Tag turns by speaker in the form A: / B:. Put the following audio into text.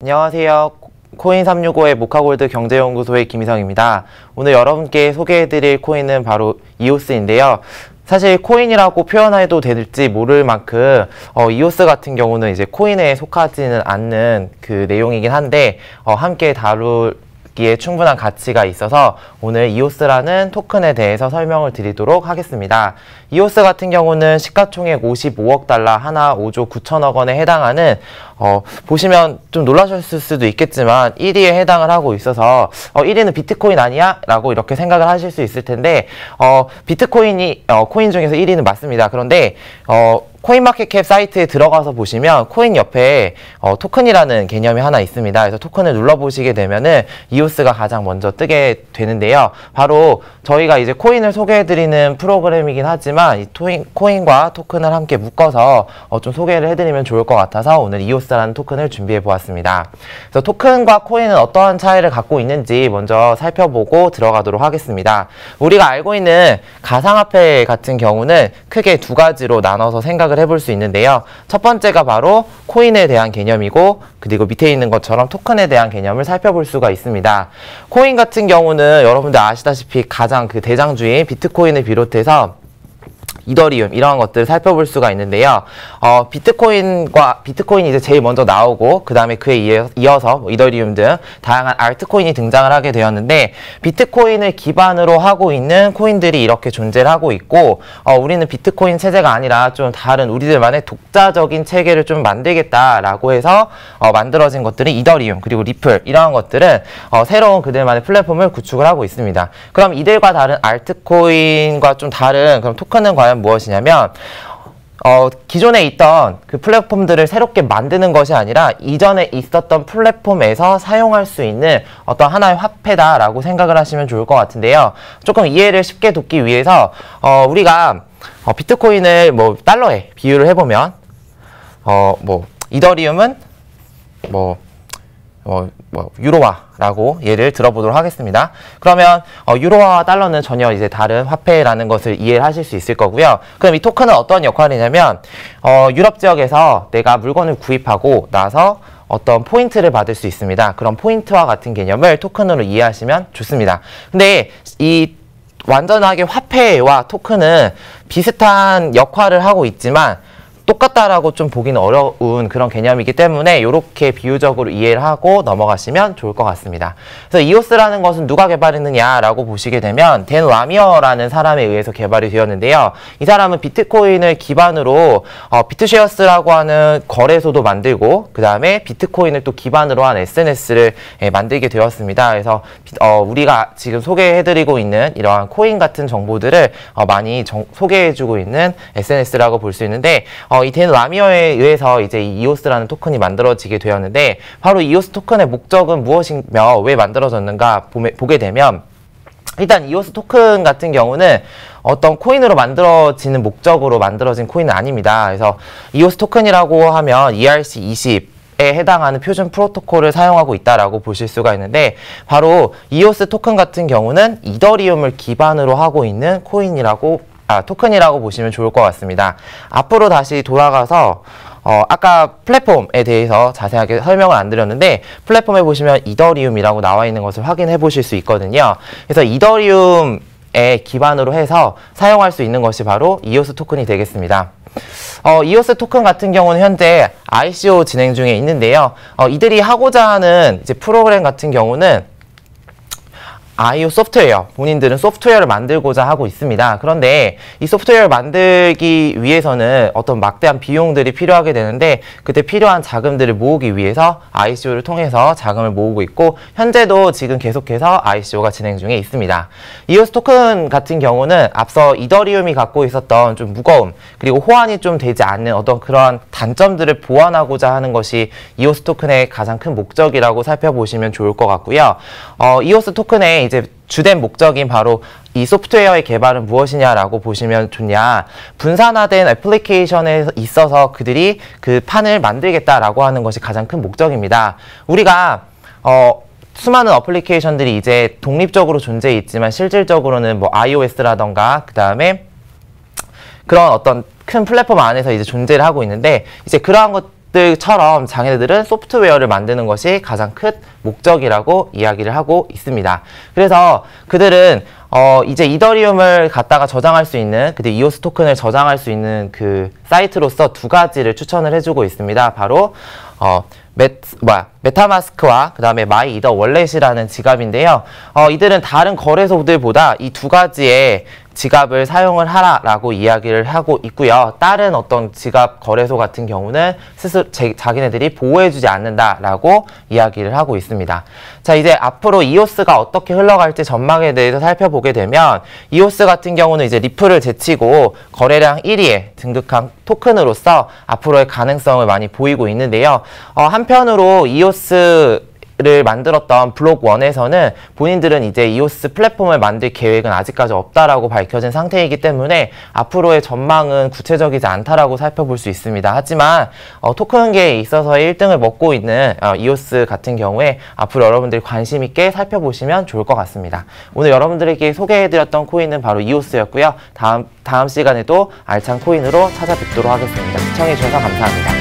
A: 안녕하세요. 코인365의 모카골드 경제연구소의 김희성입니다. 오늘 여러분께 소개해드릴 코인은 바로 이오스인데요. 사실 코인이라고 표현해도 될지 모를 만큼 이오스 같은 경우는 이제 코인에 속하지는 않는 그 내용이긴 한데 함께 다루기에 충분한 가치가 있어서 오늘 이오스라는 토큰에 대해서 설명을 드리도록 하겠습니다. 이오스 같은 경우는 시가총액 55억 달러, 하나 5조 9천억 원에 해당하는 보시면 좀 놀라셨을 수도 있겠지만 1위에 해당을 하고 있어서 1위는 비트코인 아니야? 라고 이렇게 생각을 하실 수 있을 텐데 비트코인이 코인 중에서 1위는 맞습니다. 그런데 코인마켓캡 사이트에 들어가서 보시면 코인 옆에 토큰이라는 개념이 하나 있습니다. 그래서 토큰을 눌러보시게 되면은 이오스가 가장 먼저 뜨게 되는데요. 바로 저희가 이제 코인을 소개해드리는 프로그램이긴 하지만 이 코인과 토큰을 함께 묶어서 좀 소개를 해드리면 좋을 것 같아서 오늘 이오스라는 토큰을 준비해 보았습니다. 그래서 토큰과 코인은 어떠한 차이를 갖고 있는지 먼저 살펴보고 들어가도록 하겠습니다. 우리가 알고 있는 가상화폐 같은 경우는 크게 두 가지로 나눠서 생각을 해볼 수 있는데요. 첫 번째가 바로 코인에 대한 개념이고 그리고 밑에 있는 것처럼 토큰에 대한 개념을 살펴볼 수가 있습니다. 코인 같은 경우는 여러분들 아시다시피 가장 그 대장주인 비트코인을 비롯해서 이더리움 이러한 것들을 살펴볼 수가 있는데요. 비트코인이 이제 제일 먼저 나오고 그 다음에 그에 이어서 뭐 이더리움 등 다양한 알트코인이 등장을 하게 되었는데 비트코인을 기반으로 하고 있는 코인들이 이렇게 존재를 하고 있고 우리는 비트코인 체제가 아니라 좀 다른 우리들만의 독자적인 체계를 좀 만들겠다라고 해서 만들어진 것들이 이더리움 그리고 리플 이러한 것들은 새로운 그들만의 플랫폼을 구축을 하고 있습니다. 그럼 이들과 다른 알트코인과 좀 다른 그럼 토큰은 과연 무엇이냐면 기존에 있던 그 플랫폼들을 새롭게 만드는 것이 아니라 이전에 있었던 플랫폼에서 사용할 수 있는 어떤 하나의 화폐다라고 생각을 하시면 좋을 것 같은데요. 조금 이해를 쉽게 돕기 위해서 우리가 비트코인을 뭐 달러에 비유를 해보면 뭐 이더리움은 유로화라고 예를 들어보도록 하겠습니다. 그러면 유로화와 달러는 전혀 이제 다른 화폐라는 것을 이해를 하실 수 있을 거고요. 그럼 이 토큰은 어떤 역할이냐면 유럽 지역에서 내가 물건을 구입하고 나서 어떤 포인트를 받을 수 있습니다. 그런 포인트와 같은 개념을 토큰으로 이해하시면 좋습니다. 근데 이 완전하게 화폐와 토큰은 비슷한 역할을 하고 있지만 똑같다라고 좀 보기는 어려운 그런 개념이기 때문에 이렇게 비유적으로 이해를 하고 넘어가시면 좋을 것 같습니다. 그래서 이오스라는 것은 누가 개발했느냐라고 보시게 되면 댄 라미어라는 사람에 의해서 개발이 되었는데요. 이 사람은 비트코인을 기반으로 비트쉐어스라고 하는 거래소도 만들고 그 다음에 비트코인을 또 기반으로 한 SNS를 만들게 되었습니다. 그래서 우리가 지금 소개해드리고 있는 이러한 코인 같은 정보들을 많이 소개해주고 있는 SNS라고 볼 수 있는데 이 댄 라미어에 의해서 이제 이 이오스라는 토큰이 만들어지게 되었는데 바로 이오스 토큰의 목적은 무엇이며 왜 만들어졌는가 보게 되면 일단 이오스 토큰 같은 경우는 어떤 코인으로 만들어지는 목적으로 만들어진 코인은 아닙니다. 그래서 이오스 토큰이라고 하면 ERC20 에 해당하는 표준 프로토콜을 사용하고 있다라고 보실 수가 있는데 바로 이오스 토큰 같은 경우는 이더리움을 기반으로 하고 있는 토큰이라고 보시면 좋을 것 같습니다. 앞으로 다시 돌아가서 아까 플랫폼에 대해서 자세하게 설명을 안 드렸는데 플랫폼에 보시면 이더리움이라고 나와 있는 것을 확인해 보실 수 있거든요. 그래서 이더리움에 기반으로 해서 사용할 수 있는 것이 바로 이오스 토큰이 되겠습니다. 이오스 토큰 같은 경우는 현재 ICO 진행 중에 있는데요. 이들이 하고자 하는 이제 프로그램 같은 경우는 IO 소프트웨어, 본인들은 소프트웨어를 만들고자 하고 있습니다. 그런데 이 소프트웨어를 만들기 위해서는 어떤 막대한 비용들이 필요하게 되는데 그때 필요한 자금들을 모으기 위해서 ICO를 통해서 자금을 모으고 있고 현재도 지금 계속해서 ICO가 진행 중에 있습니다. 이오스 토큰 같은 경우는 앞서 이더리움이 갖고 있었던 좀 무거움 그리고 호환이 좀 되지 않는 어떤 그러한 단점들을 보완하고자 하는 것이 이오스 토큰의 가장 큰 목적이라고 살펴보시면 좋을 것 같고요. 이오스 토큰의 이제 주된 목적인 바로 이 소프트웨어의 개발은 무엇이냐라고 보시면 좋냐. 분산화된 애플리케이션에 있어서 그들이 그 판을 만들겠다라고 하는 것이 가장 큰 목적입니다. 우리가 수많은 어플리케이션들이 이제 독립적으로 존재해 있지만 실질적으로는 뭐 iOS라던가 그 다음에 그런 어떤 큰 플랫폼 안에서 이제 존재를 하고 있는데 이제 그러한 것 들처럼 자기네들은 소프트웨어를 만드는 것이 가장 큰 목적이라고 이야기를 하고 있습니다. 그래서 그들은 이제 이더리움을 갖다가 저장할 수 있는, 근데 이오스 토큰을 저장할 수 있는 그 사이트로서 두 가지를 추천을 해주고 있습니다. 바로 메타마스크와 그 다음에 마이 이더 월렛이라는 지갑인데요. 이들은 다른 거래소들보다 이 두 가지의 지갑을 사용을 하라라고 이야기를 하고 있고요. 다른 어떤 지갑 거래소 같은 경우는 스스로 자기네들이 보호해주지 않는다라고 이야기를 하고 있습니다. 자, 이제 앞으로 이오스가 어떻게 흘러갈지 전망에 대해서 살펴보게 되면 이오스 같은 경우는 이제 리플을 제치고 거래량 1위에 등극한 토큰으로서 앞으로의 가능성을 많이 보이고 있는데요. 한편으로 이오스를 만들었던 블록1에서는 본인들은 이제 이오스 플랫폼을 만들 계획은 아직까지 없다라고 밝혀진 상태이기 때문에 앞으로의 전망은 구체적이지 않다라고 살펴볼 수 있습니다. 하지만 토큰계에 있어서의 1등을 먹고 있는 이오스 같은 경우에 앞으로 여러분들이 관심 있게 살펴보시면 좋을 것 같습니다. 오늘 여러분들에게 소개해드렸던 코인은 바로 이오스였고요. 다음 시간에도 알찬 코인으로 찾아뵙도록 하겠습니다. 시청해주셔서 감사합니다.